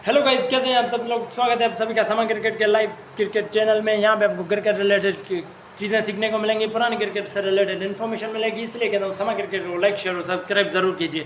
Hello guys, कैसे हैं आप सब लोग। स्वागत है आप सभी का समा क्रिकेट के लाइव क्रिकेट चैनल में। यहाँ पे आपको क्रिकेट रिलेटेड चीज़ें सीखने को मिलेंगी, पुराने क्रिकेट से रिलेटेड इन्फॉर्मेशन मिलेगी। इसलिए कहता हूँ समा क्रिकेट को लाइक शेयर और सब्सक्राइब जरूर कीजिए।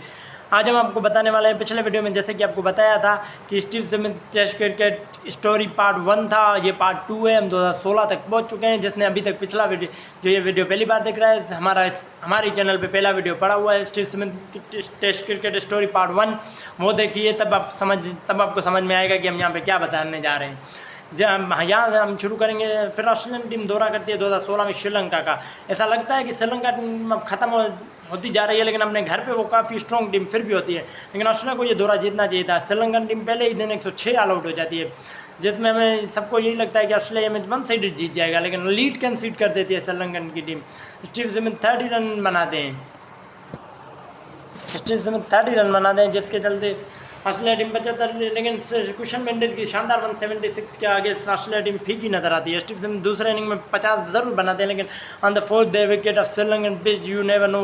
आज हम आपको बताने वाले हैं, पिछले वीडियो में जैसे कि आपको बताया था कि Steve Smith test cricket story part 1 था, ये पार्ट 2 है। हम 2016 तक पहुँच चुके हैं। जिसने अभी तक पिछला वीडियो, जो ये वीडियो पहली बार देख रहा है, हमारे चैनल पे पहला वीडियो पड़ा हुआ है Steve Smith test cricket story part 1, वो देखिए। तब आपको समझ में आएगा कि हम यहाँ पे क्या बताने जा रहे हैं। यहाँ हम शुरू करेंगे। फिर ऑस्ट्रेलियन टीम दौरा करती है 2016 में श्रीलंका का। ऐसा लगता है कि श्रीलंका टीम अब खत्म होती जा रही है, लेकिन अपने घर पे वो काफ़ी स्ट्रॉन्ग टीम फिर भी होती है। लेकिन ऑस्ट्रेलिया को ये दौरा जीतना चाहिए था। श्रीलंकन टीम पहले ही दिन 106 ऑल आउट हो जाती है, जिसमें हमें सबको यही लगता है कि ऑस्ट्रेलिया मैच 1 साइडेड जीत जाएगा, लेकिन लीड कंसीड कर देती है श्रीलंकन की टीम। स्टीव स्मिथ 30 रन बनाते हैं। स्टीव स्मिथ 30 रन बनाते हैं, जिसके चलते ऑस्ट्रेलिया टीम 75, लेकिन कुशन मेंडिस की शानदार 176 के आगे ऑस्ट्रेलिया टीम फीकी नजर आती है। स्टीव स्मिथ दूसरे इनिंग में 50 ज़रूर बनाते हैं, लेकिन on the 4th day wicket of Sri Lankan pitch you never know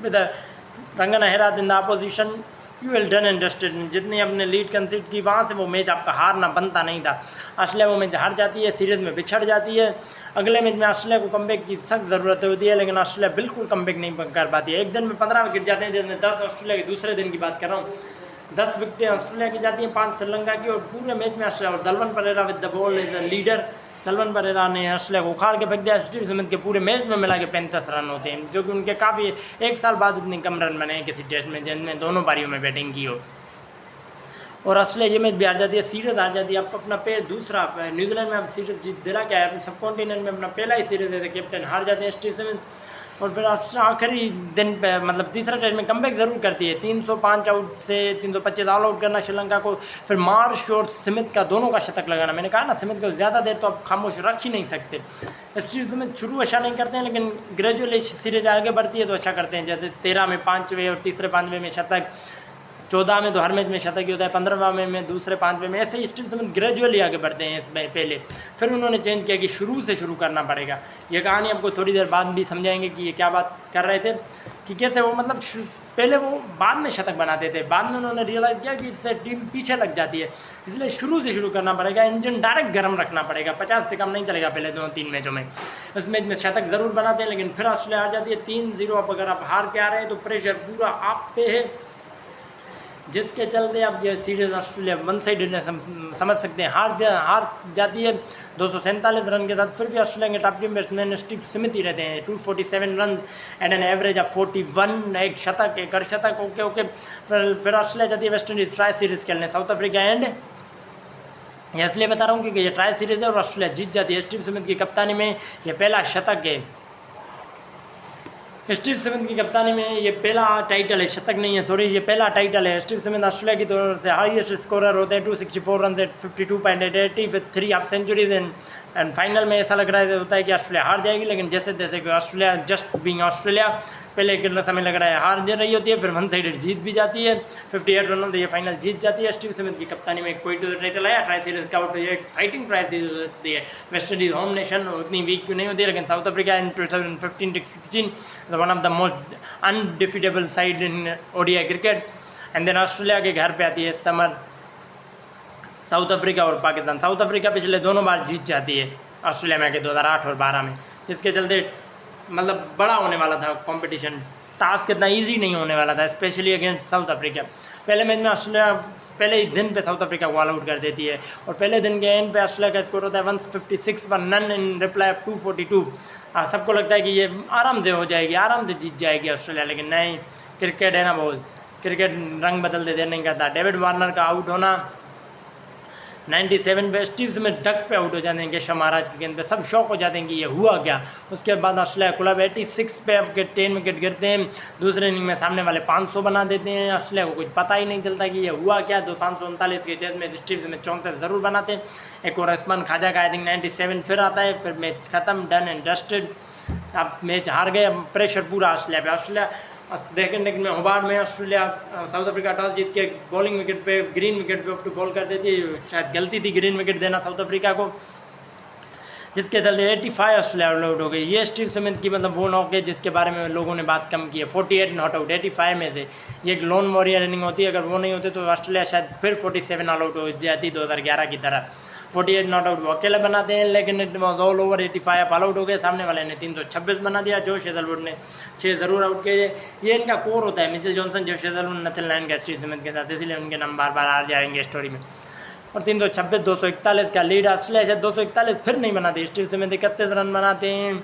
with Rangan Herat in the opposition you will done and dusted. जितनी अपने लीड कंसीड की, वहाँ से वो मैच आपका हारना बनता नहीं था। ऑस्ट्रेलिया वो मैच हार जाती है, सीरीज़ में बिछड़ जाती है। अगले मैच में ऑस्ट्रेलिया को कमबैक की सख्त ज़रूरत होती है, लेकिन ऑस्ट्रेलिया बिल्कुल कमबैक नहीं कर पाती है। एक दिन में 15 विकेट जाते हैं, जिसमें 10 ऑस्ट्रेलिया के दूसरे दिन की बात कर रहा हूँ। 10 विकेटें ऑस्ट्रेलिया की जाती हैं, 5 श्रीलंका की। और पूरे मैच में ऑस्ट्रेलिया और Dilruwan Perera with the ball is the leader. Dilruwan Perera ने ऑस्ट्रेलिया को उखाड़ के फेंक दिया। स्टीव स्मिथ के पूरे मैच में मिला के 35 रन होते हैं, जो कि उनके काफ़ी 1 साल बाद इतने कम रन बने हैं किसी टेस्ट में जिनमें दोनों पारियों में बैटिंग की हो। और ऑस्ट्रेलिया ये मैच भी हार जाती है, सीरीज हार जाती है। अब अपना दूसरा न्यूजीलैंड में अब सीरीज जीत दिला क्या है, अपने सब कॉन्टिनेंट में अपना पहला ही सीरीज है, कैप्टन हार जाते हैं स्टीव स्मिथ। और फिर आखिरी दिन पे मतलब तीसरा टेस्ट में कमबैक ज़रूर करती है। 305 आउट से 325 ऑल आउट करना श्रीलंका को। फिर मार्श और स्मिथ का दोनों का शतक लगाना। मैंने कहा ना, स्मिथ को ज़्यादा देर तो आप खामोश रख ही नहीं सकते। स्टीव स्मिथ शुरू अच्छा नहीं करते हैं, लेकिन ग्रेजुअली सीरीज आगे बढ़ती है तो अच्छा करते हैं। जैसे 13 में 5वें और तीसरे 5वें में शतक, 14 में तो हर मैच में शतक ही होता है, 15वां में दूसरे 5वें में। ऐसे ही स्टीव स्मिथ ग्रेजुअली आगे बढ़ते हैं इसमें पहले। फिर उन्होंने चेंज किया कि शुरू से शुरू करना पड़ेगा। ये कहानी आपको थोड़ी देर बाद भी समझाएंगे कि ये क्या बात कर रहे थे, कि कैसे वो मतलब पहले वो बाद में शतक बनाते थे। बाद में उन्होंने रियलाइज़ किया कि इससे टीम पीछे लग जाती है, इसलिए शुरू से शुरू करना पड़ेगा। इंजन डायरेक्ट गर्म रखना पड़ेगा, 50 से कम नहीं चलेगा पहले 2-3 मैचों में। इस मैच में शतक ज़रूर बनाते हैं, लेकिन फिर ऑस्ट्रेलिया हार जाती है 3-0। अब अगर आप हार के आ रहे हैं तो प्रेशर पूरा आप पे है, जिसके चलते अब ये सीरीज ऑस्ट्रेलिया 1 साइडेड समझ सकते हैं। हार जाती है 247 रन के साथ। फिर भी ऑस्ट्रेलिया के top team batsman Steve Smith ही रहते हैं। 247 run and an average of 41, एक शतक, एक अर्धशतक। ओके। फिर ऑस्ट्रेलिया जाती है वेस्ट इंडीज़ ट्राई सीरीज़ खेलने साउथ अफ्रीका एंड। ये इसलिए बता रहा हूँ क्योंकि ये ट्राई सीरीज़ है और ऑस्ट्रेलिया जीत जाती है। स्टीव स्मिथ की कप्तानी में ये पहला शतक है। स्टीव स्मिथ की कप्तानी में ये पहला टाइटल है, शतक नहीं है, सॉरी, ये पहला टाइटल है। स्टीव स्मिथ ऑस्ट्रेलिया की तरफ से हाईएस्ट स्कोरर होते हैं, 264 run at 52.80 with 3 half centuries. And final में ऐसा लग रहा होता है कि ऑस्ट्रेलिया हार जाएगी, लेकिन जैसे तैसे कि ऑस्ट्रेलिया जस्ट बीइंग ऑस्ट्रेलिया पहले कितना समय लग रहा है हार जा रही होती है, फिर 1 साइडेड जीत भी जाती है। 58 रनों से ये फाइनल जीत जाती है। स्टीव स्मिथ की कप्तानी में कोई तो टाइटल आया ट्राई सीरीज का। और ये फाइटिंग ट्राई सीरीज होती है। वेस्ट इंडीज होम नेशन उतनी वीक क्यों नहीं होती है, लेकिन South Africa in 2015-16 one of the most undefeatable side in ODI cricket. And then Australia के घर पे आती है समर, साउथ अफ्रीका और पाकिस्तान। साउथ अफ्रीका पिछले दोनों बार जीत जाती है ऑस्ट्रेलिया में के 2008 और 12 में, जिसके चलते मतलब बड़ा होने वाला था कंपटीशन। टास्क इतना इजी नहीं होने वाला था, स्पेशली अगेंस्ट साउथ अफ्रीका। पहले मैच में ऑस्ट्रेलिया पहले ही दिन पे साउथ अफ्रीका को ऑल आउट कर देती है, और पहले दिन के एंड पे ऑस्ट्रेलिया का स्कोर होता है 156 for none in reply of 242। सबको लगता है कि ये आराम से हो जाएगी, आराम से जीत जाएगी ऑस्ट्रेलिया, लेकिन नहीं। क्रिकेट है ना बहुत, क्रिकेट रंग बदलते देर नहीं करता। डेविड वार्नर का आउट होना 97 पे, स्टीव स्मिथ डक पे आउट हो जाते हैं केशव महाराज की गेंद पे। सब शॉक हो जाते हैं कि ये हुआ क्या। उसके बाद ऑस्ट्रेलिया क्लब 86 पे आपके 10 विकेट गिरते हैं। दूसरे इनिंग में सामने वाले 500 बना देते हैं। ऑस्ट्रेलिया को कुछ पता ही नहीं चलता कि ये हुआ क्या। 539 के चेज में स्टीव स्मिथ 34 ज़रूर बनाते हैं। एक और उस्मान ख्वाजा का आई थिंक 97 फिर आता है। फिर मैच ख़त्म, डन एंड डस्टेड। अब मैच हार गए, प्रेशर पूरा ऑस्ट्रेलिया पे। ऑस्ट्रेलिया सेकेंड इनिंग में होबार्ट में ऑस्ट्रेलिया साउथ अफ्रीका टॉस जीत के बॉलिंग विकेट पे, ग्रीन विकेट पे बॉल कर देती है। शायद गलती थी ग्रीन विकेट देना साउथ अफ्रीका को, जिसके चलते 85 ऑस्ट्रेलिया ऑल आउट हो गई। ये स्टीव स्मिथ की मतलब वो नॉक है जिसके बारे में लोगों ने बात कम की है। 48 नॉट आउट 85 में से, ये एक लोन वॉरियर इनिंग होती है, अगर वो नहीं होती तो ऑस्ट्रेलिया शायद फिर 47 ऑल आउट हो जाती 2011 की तरह। 48 नॉट आउट वो अकेले बनाते हैं, लेकिन it was all over 85 all out हो गए। सामने वाले ने 326 बना दिया। जोश हेजलवुड ने 6 ज़रूर आउट किए। ये इनका कोर होता है, Mitchell Johnson, Josh Hazlewood, Nathan lion का स्टीव स्मिथ के साथ, इसलिए उनके नाम बार बार आ जाएंगे स्टोरी में। और 326 241 का लीड ऑस्ट्रेलिया शायद 241 फिर नहीं बनाती। स्टीव स्मिथ 31 रन बनाते हैं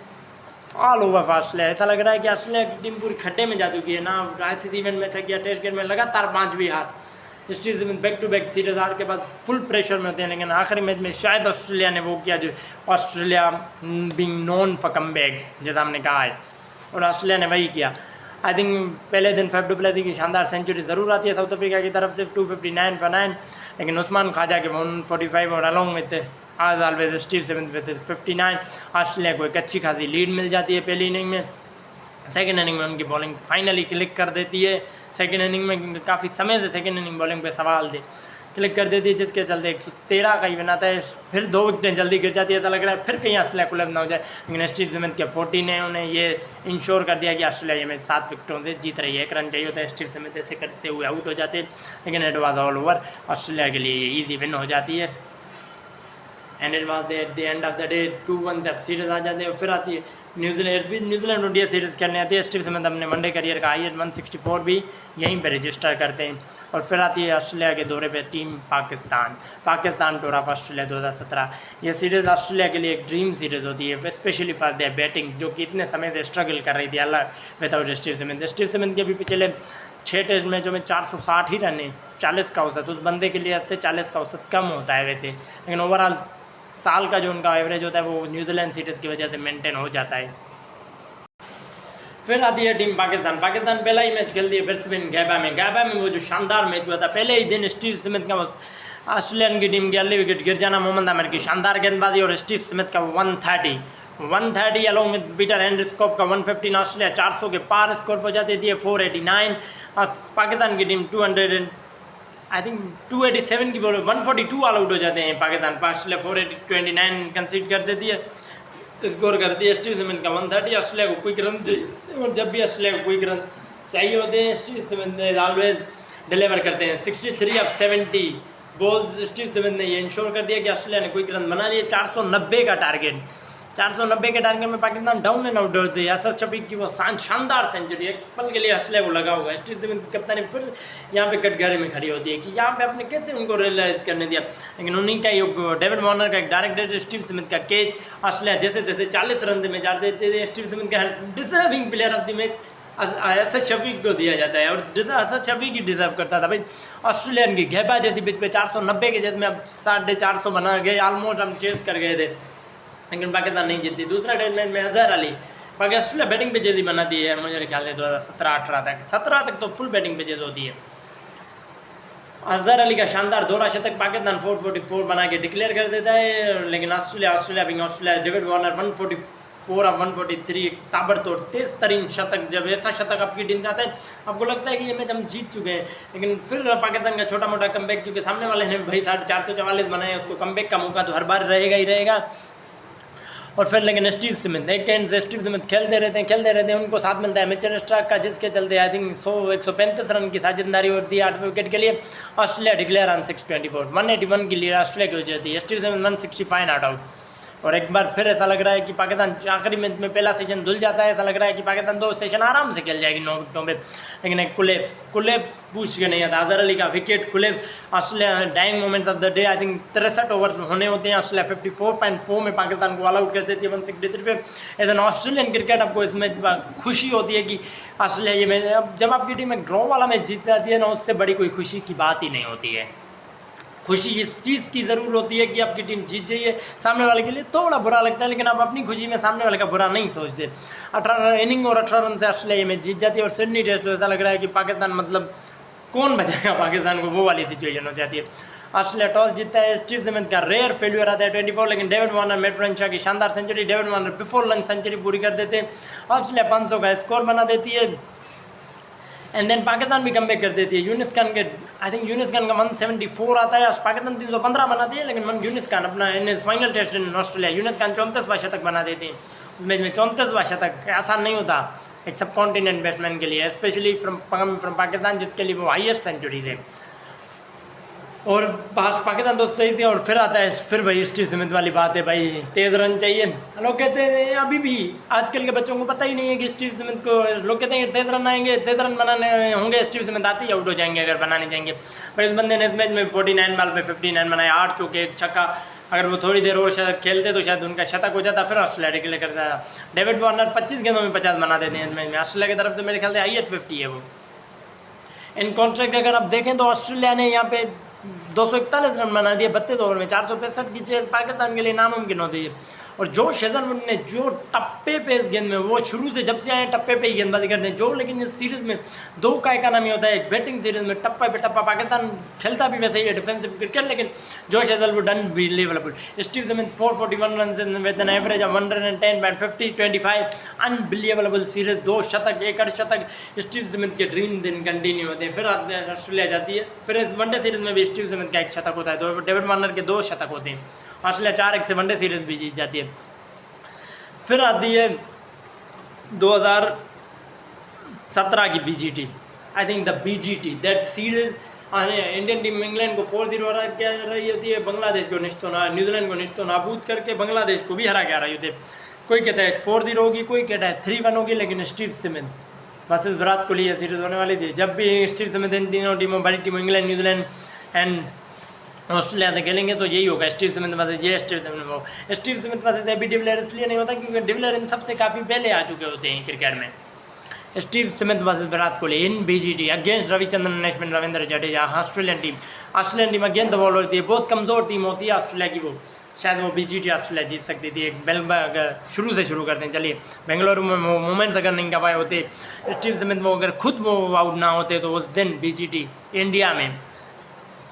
ऑल ओवर ऑस्ट्रेलिया। ऐसा लग रहा है कि ऑस्ट्रेलिया की टीम पूरी खड्डे में जा चुकी है ना। आईसीसी इवेंट में 6 किया, टेस्ट क्रिकेट में लगातार 5वीं हार। Steve Smith back to back series हार के बाद फुल प्रेशर में होते हैं, लेकिन आखिरी मैच में शायद ऑस्ट्रेलिया ने वो किया जो Australia being known for comebacks, जैसा हमने कहा है, और ऑस्ट्रेलिया ने वही किया। आई थिंक पहले दिन फैफ डु प्लेसी की शानदार सेंचुरी ज़रूर आती है साउथ अफ्रीका की तरफ से 259 for 9, लेकिन उस्मान ख्वाजा के 145 और अलॉन्ग विद आज always Steve Smith with 59 Australia को एक अच्छी खासी लीड मिल जाती है पहली इनिंग में। सेकेंड इनिंग में उनकी बॉलिंग फाइनली क्लिक कर देती है। सेकेंड इनिंग में क्योंकि काफ़ी समय से सेकेंड इनिंग बॉलिंग पे सवाल थे, क्लिक कर देती है, जिसके चलते 113 का ही बनाता है। फिर 2 विकेटें जल्दी गिर जाती है, ऐसा लग रहा है फिर कहीं ऑस्ट्रेलिया कोलैप्स ना हो जाए, लेकिन स्टीव स्मिथ के 40 ने उन्हें ये इंश्योर कर दिया कि ऑस्ट्रेलिया ये मैच 7 विकेटों से जीत रही है। 1 रन चाहिए होता है, स्टीव स्मिथ ऐसे करते हुए आउट हो जाते, लेकिन it was all over. Australia के लिए ये ईजी विन हो जाती है। And it was at the end of the day 2-1 जब सीरीज आ जाते हैं। फिर आती है न्यूजीलैंड ओडीआई सीरीज़ खेलने आती है। स्टीव स्मिथ अपने वनडे करियर का हाईएस्ट 164 भी यहीं पे रजिस्टर करते हैं। और फिर आती है ऑस्ट्रेलिया के दौरे पे team Pakistan tour of Australia 2017। ये सीरीज़ ऑस्ट्रेलिया के लिए एक ड्रीम सीरीज़ होती है, स्पेशली फॉर देयर बैटिंग, जो कि इतने समय से स्ट्रगल कर रही थी अल्लाह without Steve Smith. Steve Smith के भी पिछले 6 टेस्ट मैचों में 460 ही रन है, 40 का औसत। उस बंदे के लिए 40 का औसत कम होता है वैसे, लेकिन ओवरऑल साल का जो उनका एवरेज होता है वो न्यूजीलैंड सीरीज़ की वजह से मेंटेन हो जाता है। फिर आती है टीम पाकिस्तान पहला ही मैच खेलती है ब्रिस्बेन गैबा में वो जो शानदार मैच हुआ था पहले ही दिन। स्टीव स्मिथ का ऑस्ट्रेलियन की टीम की अर्ली विकेट गिर जाना, मोहम्मद आमिर की शानदार गेंदबाजी और स्टीव स्मिथ का 130 अलॉन्ग विद पीटर हेनरिस्कोप का 115। ऑस्ट्रेलिया 400 के पार स्कोर पर जाती थी 489। और पाकिस्तान की टीम 287 की 142 ऑल आउट हो जाते हैं पाकिस्तान। ऑस्ट्रेलिया 429 कंसीड कर देती है, स्कोर कर दिया स्टीव स्मिथ का 130। ऑस्ट्रेलिया को क्विक रन चाहिए, और जब भी ऑस्ट्रेलिया को क्विक रन चाहिए होते हैं स्टीव स्मिथ ऑलवेज डिलीवर करते हैं। 63 of 70 बॉल्स स्टीव स्मिथ ने ये इंश्योर कर दिया कि ऑस्ट्रेलिया ने क्विक रन बना लिए। 490 का टारगेट, 490 के टारगेट में पाकिस्तान डाउन एंड आउट होते हैं। असद शफीक की वो शानदार सेंचुरी एक पल के लिए ऑस्ट्रेलिया को लगा होगा। स्टीव स्मिथ की कप्तानी फिर यहाँ पे कटघरे में खड़ी होती है कि यहाँ पे आपने कैसे उनको रियलाइज़ करने दिया, लेकिन उन्हीं का डेविड वार्नर का एक डायरेक्ट स्टीव स्मिथ का कैच, ऑस्ट्रेलिया जैसे तैसे 40 रन में जा देते थे। स्टीव स्मिथ का deserving player of the match Asad Shafiq को दिया जाता है, और असद शफीक ही डिजर्व करता था भाई। ऑस्ट्रेलियन की गैबा जैसी पिच पे 490 के जैसे में अब 450 बना गए, ऑलमोस्ट हम चेस कर गए थे, लेकिन पाकिस्तान नहीं जीती। दूसरा टेस्ट मैच में अजहर अली ऑस्ट्रेलिया बैटिंग पे जल्दी बनाती है, मुझे ख्याल है 2017-18 तक तो फुल बैटिंग पे जेज होती है। अजहर अली का शानदार दोहरा शतक पाकिस्तान 444 बना के डिक्लेयर कर देता है, लेकिन ऑस्ट्रेलिया डेविड वार्नर 144 और 143 एक ताबड़तोड़ तेज तरीन शतक। जब ऐसा शतक आपकी टीम जाता है आपको लगता है कि ये मैच हम जीत चुके हैं, लेकिन फिर पाकिस्तान का छोटा मोटा कमबैक, क्योंकि सामने वाले ने भाई 444 बनाए, उसको कमबैक का मौका तो हर बार रहेगा ही रहेगा। और फिर लेकिन स्टीव स्मिथ एक एंड से स्टीव स्मिथ खेलते रहते हैं, उनको साथ मिलता है मिचेल स्टार्क का, जिसके चलते आई थिंक 135 रन की साझेदारी होती है 8 विकेट के लिए। ऑस्ट्रेलिया डिक्लेयर ऑन 624 181 की लीड ऑस्ट्रेलिया की हो जाती है। Steve Smith 165 not out. और एक बार फिर ऐसा लग रहा है कि पाकिस्तान आखिरी मैच में पहला सेशन धुल जाता है। ऐसा लग रहा है कि पाकिस्तान 2 सेशन आराम से खेल जाएगी 9 विकेटों पे, लेकिन एक कुलेप्स पूछ के नहीं आता। अजहर अली का wicket collapse. Australia dying moments of the day, I think 63 over होने होते हैं। ऑस्ट्रेलिया 54.4 में पाकिस्तान को ऑल आउट कर देती है 163 पे। एज एन ऑस्ट्रेलियन क्रिकेट आपको इसमें खुशी होती है कि ऑस्ट्रेलिया ये मैच, अब जब आपकी टीम एक ड्रॉ वाला मैच जीत जाती है ना, उससे बड़ी कोई खुशी की बात ही नहीं होती है। खुशी इस चीज़ की ज़रूर होती है कि आपकी टीम जीत जाइए, सामने वाले के लिए थोड़ा बुरा लगता है, लेकिन आप अपनी खुशी में सामने वाले का बुरा नहीं सोचते। 18 इनिंग और 18 रन से ऑस्ट्रेलिया में जीत जाती है। और सिडनी टेस्ट में ऐसा लग रहा है कि पाकिस्तान मतलब कौन बचाएगा पाकिस्तान को, वो वाली सिचुएशन हो जाती है। ऑस्ट्रेलिया टॉस जीतता है, स्टीव स्मिथ का रेयर फेल्यूर आता है 24, लेकिन डेविड वार्नर मैट फ्रेंशा की शानदार century, David Warner before lunch century पूरी कर देते हैं। ऑस्ट्रेलिया 500 का स्कोर बना देती है। एंड देन पाकिस्तान भी कमबैक कर देती है। यूनिस खान के आई थिंक यूनिस खान का 174 आता है, पाकिस्तान 315 बनाती है, लेकिन यूनिस खान अपना in final test in Australia Younis Khan 34वां शतक बना देते हैं। उस मैच में 34वां शतक आसान नहीं होता एक सब कॉन्टिनेंट बैट्समैन के लिए, स्पेशली फ्रॉम पाकिस्तान, जिसके लिए वो हाईएस्ट सेंचुरीज है। और पाकिस्तान दोस्त सही थे। और फिर आता है फिर वही स्टीव स्मिथ वाली बात है, भाई तेज़ रन चाहिए। लोग कहते हैं अभी भी आजकल के बच्चों को पता ही नहीं है कि स्टीव स्मिथ को, लोग कहते हैं तेज़ रन आएंगे, तेज़ रन बनाने होंगे, स्टीव स्मिथ आते ही आउट हो जाएंगे अगर बनाने जाएंगे। भाई उस बंदे ने इस मैच में 49 बॉल पे 59 बनाए, 8 चौके 1 छक्का। अगर वो थोड़ी देर और खेलते तो शायद उनका शतक हो जाता, फिर ऑस्ट्रेलिया के लिए करता था। डेविड वार्नर 25 गेंदों में 50 बना देते हैं इस मैच में। ऑस्ट्रेलिया की तरफ से मेरे ख्याल से हाईएस्ट 50 है वो। इन कॉन्ट्रैक्ट अगर आप देखें तो ऑस्ट्रेलिया ने यहाँ पे 241 रन बना दिए 32 ओवर में, 465 की चेज पाकिस्तान के लिए नामुमकिन होती है। और जो हेजलवुड ने जो टप्पे पे इस गेंद में, वो शुरू से जब से आए टप्पे पे ही गेंदबाजी करते हैं जो, लेकिन इस सीरीज़ में 2 का इकानमी होता है। एक बैटिंग सीरीज़ में टप्पा पे टप्पा, पाकिस्तान खेलता भी वैसे ही है डिफेंसिव क्रिकेट, लेकिन जो Hazlewood unbelievable. Steve Smith 441 run with N average of 110.50 25 unbelievable series, 2 शतक 1 अर्धशतक। स्टीव स्मिथ के ड्रीम दिन कंटिन्यू होते हैं। फिर ऑस्ट्रेलिया जाती है, फिर इस वनडे सीरीज़ में भी स्टीव स्मिथ का 1 शतक होता है, तो डेविड वार्नर के 2 शतक होते हैं। ऑस्ट्रेलिया 4-1 से वनडे सीरीज भी जीत जाती है। फिर आती है 2017 की BGT। I think the BGT that series Indian team England को 4-0 हरा के आ रही होती है, बांग्लादेश को न्यूजीलैंड को निश्तो नाबूद करके बांग्लादेश को भी हरा के आ रही होती है। कोई कहता है 4-0 होगी, कोई कहता है 3-1 होगी, लेकिन Steve Smith versus Virat Kohli ये सीरीज होने वाली थी। जब भी स्टीव स्मिथ इन तीनों टीमों, बड़ी टीमों इंग्लैंड, न्यूजीलैंड एंड ऑस्ट्रेलिया से खेलेंगे तो यही होगा, स्टीव स्मिथ वर्सेस ये, Steve Smith versus A B de Villiers इसलिए नहीं होता क्योंकि डिविलियर इन सबसे काफ़ी पहले आ चुके होते हैं क्रिकेट में। Steve Smith versus Virat Kohli in BGT against Ravichandran Ashwin, Ravindra Jadeja. Australian team against the ball होती है, बहुत कमज़ोर टीम होती है ऑस्ट्रेलिया की। वो शायद वो BGT ऑस्ट्रेलिया जीत सकती थी। एक अगर शुरू करते हैं, चलिए बेंगलुरु में मोमेंट्स अगर नहीं कर पाए होते स्टीव स्मिथ, वो अगर खुद वो आउट ना होते तो उस दिन BGT इंडिया में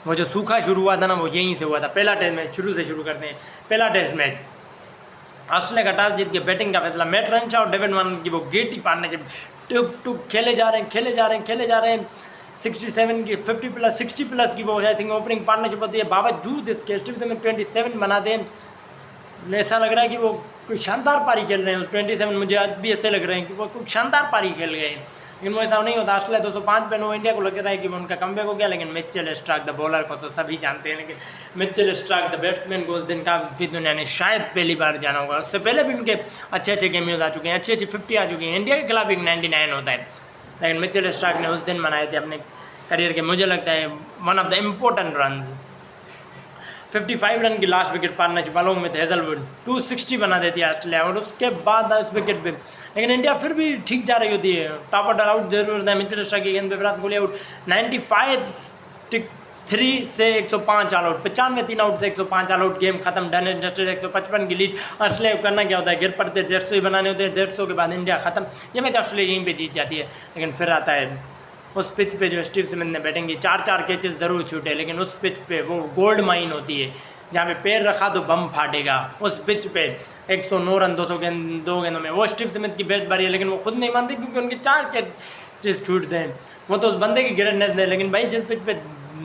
वो जो सूखा शुरू हुआ था ना, वो यहीं से हुआ था। पहला टेस्ट मैच शुरू करते हैं। पहला टेस्ट मैच ऑस्ट्रेलिया का टॉस जीत के बैटिंग का फैसला, मैट रनशॉ और डेविड वार्नर की वो गेटी पार्टनरशिप, टुक खेले जा रहे हैं 67 की 50 प्लस 60 प्लस की वो आई थिंक ओपनिंग पार्टनरशिप होती है। बावजूद इसके स्टीव स्मिथ 27 बना दें, ऐसा लग रहा है कि वो कोई शानदार पारी खेल रहे हैं। 27 मुझे आज भी ऐसे लग रहे हैं कि वो कुछ शानदार पारी खेल गए हैं, लेकिन वो ऐसा नहीं होता। ऑस्ट्रेलिया 205 पे नो, इंडिया को लग रहा है कि वो उनका कमबैक हो गया, लेकिन मिचेल स्टार्क द बॉलर को तो सभी जानते हैं, लेकिन मिचेल स्टार्क द बैट्समैन को उस दिन काफ़ी दुनिया ने शायद पहली बार जाना होगा। उससे पहले भी उनके अच्छे कैमियोज आ चुके हैं, अच्छी 50 आ चुकी हैं। इंडिया के खिलाफ एक 99 होता है, लेकिन मिचेल स्टार्क ने उस दिन बनाए थे अपने करियर के, मुझे लगता है one of the important run. 55 run की लास्ट विकेट पार्टनरशिप वालों में हेजलवुड 260 बना देती है ऑस्ट्रेलिया। और उसके बाद उस विकेट पे लेकिन इंडिया फिर भी ठीक जा रही होती है। टॉप ऑर्डर आउट जरूर होता है, मिचेल स्टार्क की गेंद पे विराट कोहली आउट, 95 से 105 ऑल आउट, 95 3 आउट से 105 ऑल आउट, गेम खत्म, डन एंड डस्टेड। 155 की लीड। ऑस्ट्रेलिया को करना क्या होता है, गिर पड़ते 150 बनाने होते हैं, 150 के बाद इंडिया खत्म। ये मैच ऑस्ट्रेलिया यहीं पे जीत जाती है। लेकिन फिर आता है उस पिच पे जो स्टीव स्मिथ ने बैटिंग की, 4 कैचेस ज़रूर छूटे, लेकिन उस पिच पे वो गोल्ड माइन होती है जहाँ पे पैर रखा तो बम फाटेगा। उस पिच पे 109 रन 2 गेंदों में, वो स्टीव स्मिथ की बेस्ट बारी है, लेकिन वो खुद नहीं मानते क्योंकि उनके 4 कैचेस छूटते हैं। वो तो उस बंदे की ग्रेटनेस है, लेकिन भाई जिस पिच पे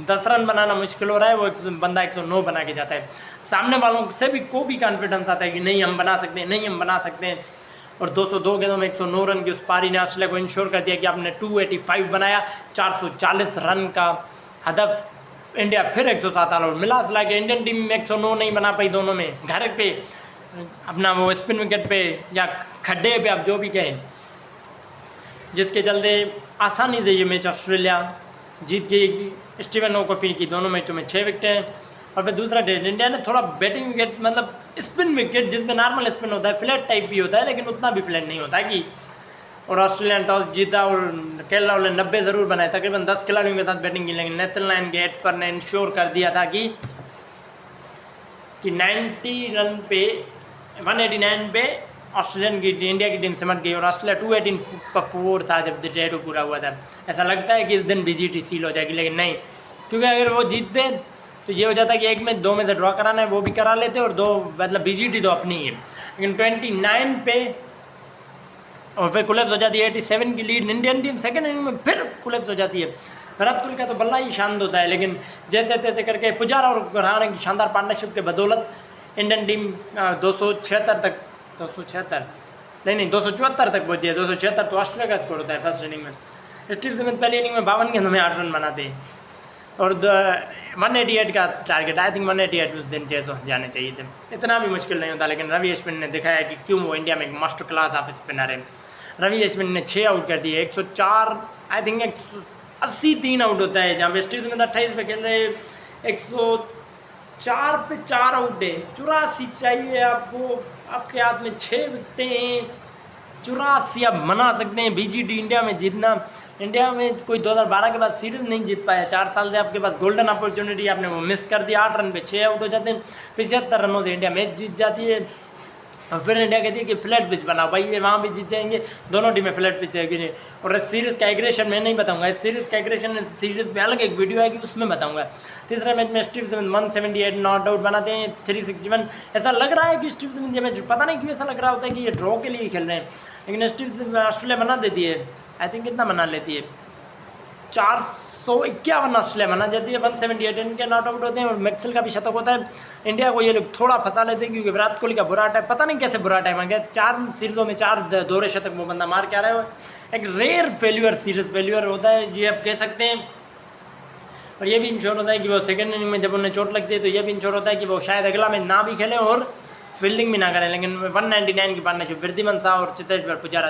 10 रन बनाना मुश्किल हो रहा है, वो बंदा 109 बना के जाता है। सामने वालों से भी को भी कॉन्फिडेंस आता है कि नहीं हम बना सकते हैं, और 202 गेंदों में 109 रन की उस पारी ने ऑस्ट्रेलिया को इंश्योर कर दिया कि आपने 285 बनाया। 440 रन का हदफ। इंडिया फिर 107 ऑल आउट मिला सिला के। इंडियन टीम में 109 नहीं बना पाई दोनों में, घर पे अपना वो स्पिन विकेट पे या खड्डे पे, आप जो भी कहें, जिसके चलते आसानी से ये मैच ऑस्ट्रेलिया जीत गई। स्टीवन ओकॉफी की दोनों मैचों में 6 विकेटें। और फिर दूसरा टेस्ट इंडिया ने थोड़ा बैटिंग विकेट, मतलब स्पिन विकेट जिसमें नॉर्मल स्पिन होता है, फ्लैट टाइप भी होता है, लेकिन उतना भी फ्लैट नहीं होता कि। और ऑस्ट्रेलिया ने टॉस जीता और केएल राहुल ने 90 ज़रूर बनाए, तकरीबन 10 खिलाड़ियों के साथ बैटिंग की, लेकिन नेथरलैंड के एटफर ने इंश्योर कर दिया था कि 90 रन पे 189 पे ऑस्ट्रेलियन की इंडिया की टीम सिमट गई और ऑस्ट्रेलिया 218 था जब डेट पूरा हुआ था। ऐसा लगता है कि इस दिन BGT सील हो जाएगी, लेकिन नहीं, क्योंकि अगर वो जीतते तो ये हो जाता कि 1 में 2 में से ड्रॉ कराना है वो भी करा लेते, और 2 मतलब BGT तो अपनी ही है। लेकिन 29 पे और फिर कुलैप्स हो जाती है। 87 की lead Indian team second inning में फिर कुलैप्स हो जाती है। विराट कोहली का तो बल्ला ही शांत होता है, लेकिन जैसे तैसे करके पुजारा और रहाणे की शानदार पार्टनरशिप के बदौलत इंडियन टीम 276 तक 276 नहीं 274 तक पहुंची है। 276 तो ऑस्ट्रेलिया का स्कोर होता है फर्स्ट इनिंग में। स्टीव स्मिथ पहली इनिंग में 52 गेंदों में 8 रन बनाते हैं और 188 का टारगेट, आई थिंक 188 उस दिन चेस जाने चाहिए थे। इतना भी मुश्किल नहीं होता, लेकिन रवि अश्विन ने दिखाया कि क्यों वो इंडिया में एक मास्टर क्लास ऑफ स्पिनर है। रवि अश्विन ने 6 आउट कर दिए, 104 आई थिंक 183 आउट होता है, जहाँ पे स्टीव स्मिथ 28 पे खेल रहे 104 पे 4 आउट है। 84 चाहिए आपको, आपके हाथ में 6 विकेटें हैं, 84 आप मना सकते हैं। BGT इंडिया में जीतना, इंडिया में कोई 2012 के बाद सीरीज नहीं जीत पाया, 4 साल से आपके पास गोल्डन अपॉर्चुनिटी, आपने वो मिस कर दिया। 8 रन पे 6 आउट हो जाते हैं, 75 रनों से इंडिया मैच जीत जाती है। और फिर इंडिया कहती है कि फ्लैट पिच बनाओ भाई, ये वहाँ भी जीत जाएंगे, दोनों टीमें फ्लैट पिच है। और इस सीरीज़ का एग्रेशन मैं नहीं बताऊंगा, इस सीरीज़ का एग्रेशन सीरीज़ में अलग एक वीडियो आएगी उसमें बताऊंगा। तीसरे मैच में स्टीव स्मिथ 178 नॉट आउट बनाते हैं, 361। ऐसा लग रहा है कि स्टीव स्मिथ ये मैच, पता नहीं क्यों ऐसा लग रहा होता है कि ये ड्रॉ के लिए खेल रहे हैं, लेकिन स्टीव स्मिथ ऑस्ट्रेलिया बना देती है। आई थिंक कितना बना लेती है, 451 ऑस्ट्रेलिया बना जाती है, 178 इनके नॉट आउट होते हैं और मैक्सवेल का भी शतक होता है। इंडिया को ये लोग थोड़ा फंसा लेते हैं क्योंकि विराट कोहली का बुरा टाइम, पता नहीं कैसे बुरा टाइम आ गया, 4 सीरीजों में 4 दोहरे शतक वो बंदा मार के आ रहा है। एक रेयर फेल्यूर, सीरीज फेल्यूर होता है ये आप कह सकते हैं। और ये भी इंश्योर होता है कि वो सेकेंड इनिंग में जब उन्हें चोट लगती है तो ये भी इंश्योर होता है कि वो शायद अगला मैच ना भी खेलें और फील्डिंग भी ना करें। लेकिन 199 की पार्टनरशिप वृद्धिमान शाह और चेतेश्वर पुजारा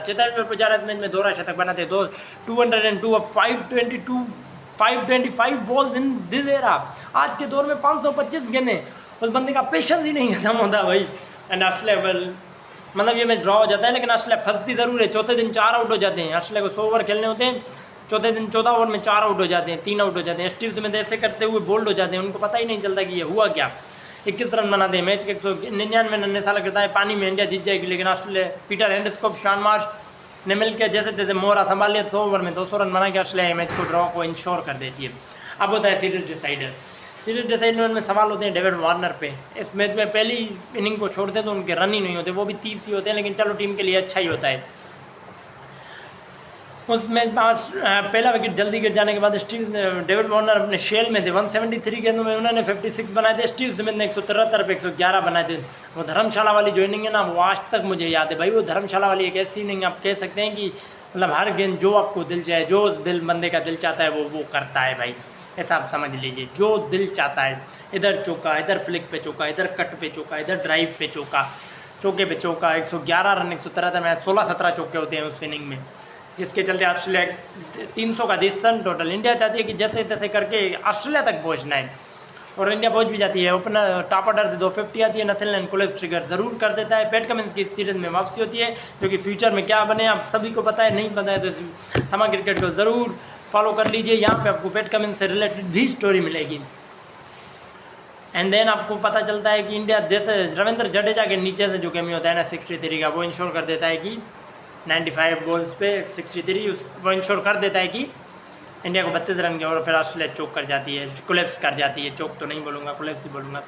इस मैच में दोहरा शतक बनाते, 202 और 525 बॉल्स इन दिस एरा। आज के दौर में 525 गेंदें, उस बंदे का पेशेंस ही नहीं खत्म होता भाई। एंड ऑस्ट्रेलिया मतलब ये मैच ड्रॉ हो जाता है, लेकिन ऑस्ट्रेलिया फंसती ज़रूर है। चौथे दिन 4 आउट हो जाते हैं, ऑस्ट्रेलिया को 100 ओवर खेलने होते हैं, चौथे दिन 14 ओवर में 4 आउट हो जाते हैं, 3 आउट हो जाते हैं। स्टीव स्मिथ ऐसे करते हुए बोल्ड हो जाते हैं, उनको पता ही नहीं चलता कि ये हुआ क्या। 21 रन बनाते हैं, मैच के 199 रन, ऐसा लगता है पानी में इंडिया जीत जाएगी, लेकिन ऑस्ट्रेलिया पीटर हैंडस्कॉप, शॉन मार्श ने मिलकर जैसे तैसे मोहरा संभाल लिया, 100 ओवर में 200 रन बना के ऑस्ट्रेलिया मैच को ड्रॉ को इंश्योर कर देती है। अब होता है सीरीज डिसाइडर। सीरीज डिसाइडर में सवाल होते हैं डेविड वार्नर पे। इस मैच में पहली इनिंग को छोड़ते हैं तो उनके रन ही नहीं होते, वो भी 30 ही होते हैं, लेकिन चलो टीम के लिए अच्छा ही होता है। उस मैच में पहला विकेट जल्दी गिर जाने के बाद डेविड वार्नर अपने शेल में थे, 173 गेंदों में उन्होंने 56 बनाए थे। स्टीव स्मिथ ने 173 पे 111 बनाए थे। वो धर्मशाला वाली जो इनिंग है ना, वो आज तक मुझे याद है भाई। वो धर्मशाला वाली एक ऐसी इनिंग आप कह सकते हैं कि मतलब हर गेंद जो आपको दिल चाहे, जो उस दिल बंदे का दिल चाहता है वो करता है भाई, ऐसा आप समझ लीजिए। जो दिल चाहता है, इधर चौका, इधर फ्लिक पे चौका, इधर कट पे चौका, इधर ड्राइव पे चौका, चौके पे चौका। 111 रन 173 में 16-17 चौके होते हैं उस इनिंग में, जिसके चलते ऑस्ट्रेलिया 300 का डिस्टेंस टोटल। इंडिया चाहती है कि जैसे तैसे करके ऑस्ट्रेलिया तक पहुंचना है और इंडिया पहुंच भी जाती है। ओपनर टॉप ऑर्डर से 250 आती है, नथिन कोलेब ट्रिगर ज़रूर कर देता है। पैट कमिंस की सीरीज में वापसी होती है, क्योंकि फ्यूचर में क्या बने आप सभी को पता है, नहीं पता है तो समा क्रिकेट को ज़रूर फॉलो कर लीजिए। यहाँ पे आपको पैट कमिंस से रिलेटेड भी स्टोरी मिलेगी। एंड देन आपको पता चलता है कि इंडिया जैसे रविंद्र जडेजा के नीचे से जो कमी होता है ना 63 का, वो इंश्योर कर देता है कि 95 बॉल्स पे 63 वो इंश्योर कर देता है कि इंडिया को 32 रन के, और फिर ऑस्ट्रेलिया चौक कर जाती है, कोलैप्स कर जाती है। चौक तो नहीं बोलूँगा, कोलैप्स ही बोलूँगा।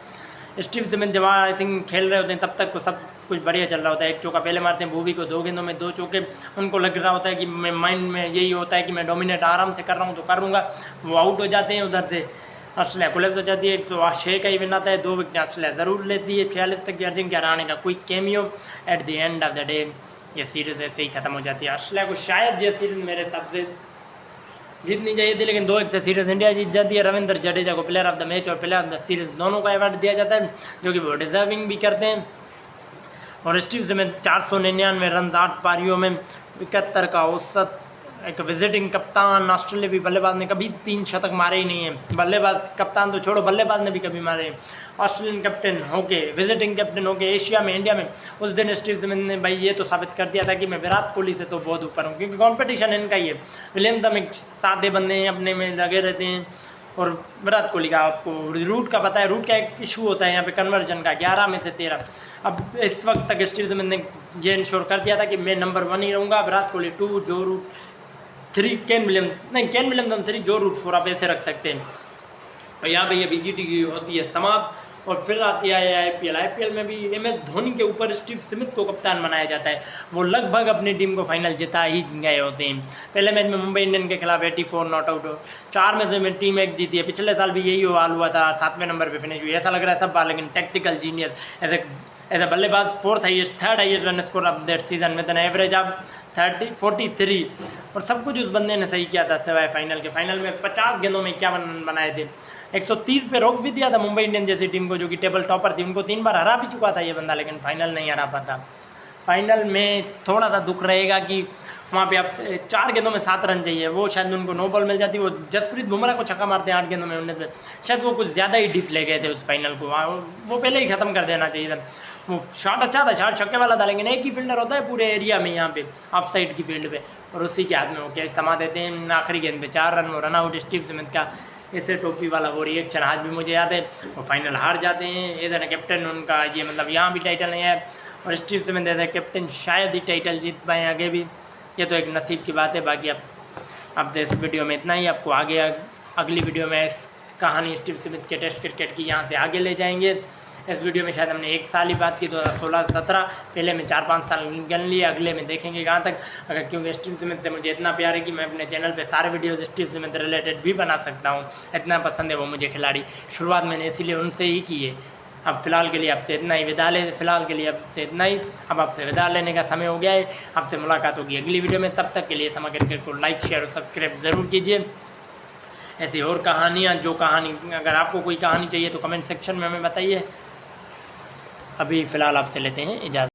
स्टीव स्मिथ जब आई थिंक खेल रहे होते हैं तब तक को सब कुछ बढ़िया चल रहा होता है। एक चौका पहले मारते हैं भूवी को, 2 गेंदों में 2 चौके। उनको लग रहा होता है कि मैं माइंड में यही होता है कि मैं डोमिनेट आराम से कर रहा हूँ तो करूँगा। वो आउट हो जाते हैं, उधर से ऑस्ट्रेलिया कोलैप्स हो जाती है। 106 का इवेंट आता है, 2 विकेट ऑस्ट्रेलिया ज़रूर लेती है। 46 तक की अजिंक्य रहाणे का कोई cameo. At the end of the day ये सीरीज़ ऐसे ही ख़त्म हो जाती है। ऑस्ट्रेलिया को शायद ये सीरीज़ मेरे हिसाब से जीतनी चाहिए थी, लेकिन 2-1 से सीरीज़ इंडिया जीत जाती है। रविंद्र जडेजा को प्लेयर ऑफ द मैच और प्लेयर ऑफ द सीरीज़ दोनों का अवार्ड दिया जाता है, जो कि वो डिजर्विंग भी करते हैं। और स्टीव स्मिथ 499 रन 8 पारियों में 71 का औसत, एक विजिटिंग कप्तान। ऑस्ट्रेलियावी बल्लेबाज ने कभी 3 शतक मारे ही नहीं है। बल्लेबाज कप्तान तो छोड़ो, बल्लेबाज ने भी कभी मारे हैं। ऑस्ट्रेलियन कैप्टन होके, विजिटिंग कैप्टन होके एशिया में, इंडिया में, उस दिन स्टीव स्मिथ ने भाई ये तो साबित कर दिया था कि मैं विराट कोहली से तो बहुत ऊपर हूँ, क्योंकि कंपटीशन इनका ही है। विलियमसन एक सादे बंदे हैं, अपने में लगे रहते हैं, और विराट कोहली का आपको रूट का पता है। रूट का एक इशू होता है यहाँ पे कन्वर्जन का, 11 में से 13। अब इस वक्त तक स्टीव स्मिथ ने ये इंश्योर कर दिया था कि मैं नंबर 1 ही रहूँगा। विराट कोहली 2, जो रूट 3, केन विलियमसन 3, जो रूट 4 आप ऐसे रख सकते हैं। और यहाँ पे ये BGT की होती है समाप्त। और फिर आती है IPL में भी MS धोनी के ऊपर स्टीव स्मिथ को कप्तान बनाया जाता है। वो लगभग अपनी टीम को फाइनल जिता ही गए होते हैं। पहले मैच में मुंबई इंडियन के खिलाफ 84 नॉट आउट हो, 4 में से टीम एक जीती है। पिछले साल भी यही हाल हुआ था, 7वें नंबर पर फिनिश हुई। ऐसा लग रहा है सब बार, लेकिन टैक्टिकल जीनियस एज ए बल्लेबाज 3rd highest run score of that season में एन एवरेज ऑफ 43, और सब कुछ उस बंदे ने सही किया था सिवाय फाइनल में 50 गेंदों में 51 बनाए थे। 130 पे रोक भी दिया था मुंबई इंडियन जैसी टीम को, जो कि टेबल टॉपर थी। उनको 3 बार हरा भी चुका था ये बंदा, लेकिन फाइनल नहीं हरा पाता। फाइनल में थोड़ा सा दुख रहेगा कि वहाँ पे आप 4 गेंदों में 7 रन चाहिए, वो शायद उनको नो बॉल मिल जाती। वो जसप्रीत बुमराह को छक्का मारते हैं 8 गेंदों में 19 में, शायद वो कुछ ज़्यादा ही डीप ले गए थे उस फाइनल को। वो पहले ही ख़त्म कर देना चाहिए था। वो शॉट अच्छा था, शॉट छक्के वाला था, लेकिन एक ही फील्डर होता है पूरे एरिया में यहाँ पे ऑफ साइड की फील्ड पे, और उसी के हाथ में वो कैच थमा देते हैं आखिरी गेंद पे। 4 रन वो रन आउट स्टीव स्मिथ का। ऐसे टोपी वाला वो रिएक्शन आज भी मुझे याद है। वो फाइनल हार जाते हैं, एज एन कैप्टन उनका ये मतलब यहाँ भी टाइटल नहीं है, और Steve Smith as a captain शायद ही टाइटल जीत पाएँ आगे भी। ये तो एक नसीब की बात है। बाकी आपसे इस वीडियो में इतना ही। आपको आगे अगली वीडियो में इस कहानी स्टीव स्मिथ के टेस्ट क्रिकेट की यहाँ से आगे ले जाएंगे। इस वीडियो में शायद हमने 1 साल ही बात की, 2016-17, पहले में 4-5 साल गिन लिए, अगले में देखेंगे कहाँ तक। अगर क्योंकि स्टीव स्मिथ से मुझे इतना प्यार है कि मैं अपने चैनल पे सारे वीडियोस स्टीव स्मिथ रिलेटेड भी बना सकता हूँ। इतना पसंद है वो मुझे खिलाड़ी। शुरुआत मैंने इसीलिए उनसे ही की है। अब फ़िलहाल के लिए आपसे इतना ही विदा ले फ़िलहाल के लिए आपसे इतना ही। अब आपसे विदा लेने का समय हो गया है। आपसे मुलाकात होगी अगली वीडियो में। तब तक के लिए समा क्रिकेट को लाइक, शेयर और सब्सक्राइब ज़रूर कीजिए। ऐसी और कहानियाँ, जो कहानी, अगर आपको कोई कहानी चाहिए तो कमेंट सेक्शन में हमें बताइए। अभी फ़िलहाल आपसे लेते हैं इजाज़त।